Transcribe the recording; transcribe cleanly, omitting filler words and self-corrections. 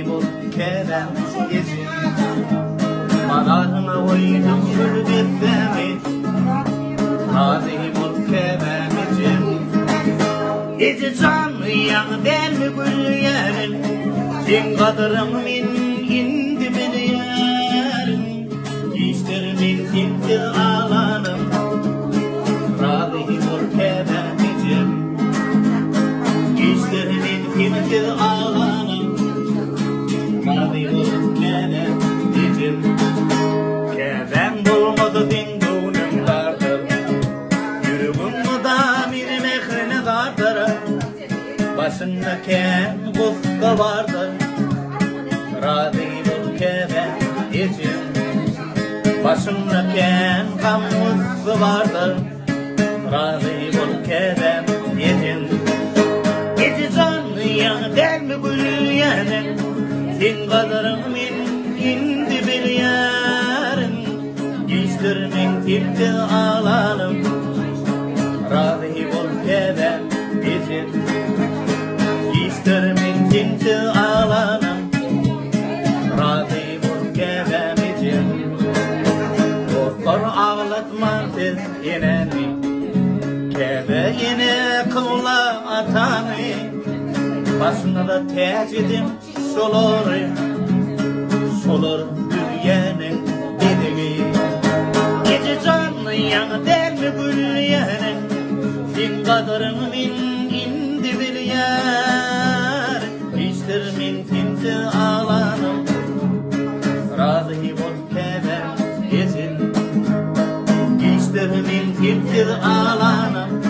bol kerem gecim Manarına koydum gül beslemi Razı bol kerem gecim Gece canlı yanı dermi gül yerim Sen kadırım min indi beni yerim İştir min timtir alanım Razı bol kerem gecim İştir min timtir alanım Razı bol kerem gecim Kerem bulmadı din gönlüm vardır Yürümün da bir mehne vardır Başında ken kufka vardır Razı bol kerem gecim Başında ken kamufka vardır Razı bol kerem gecim Gece canlı yanı dermi gül yerim Sen kadarım min indi bir yerim Geçtirmen timti alanım Razı bol kerem gecim Geçtirmen timti alanım Razı bol kerem gecim Dostlar ağlatma tez yeneni Kebe yine kıvla atanı Başına da tecidim solur dünyanın dediği Gece canlı yanı dermi gül yerin Sen kadırın min indi bir yer İştir min timti alanım Razı bol kerem gezin İştir min timti alanım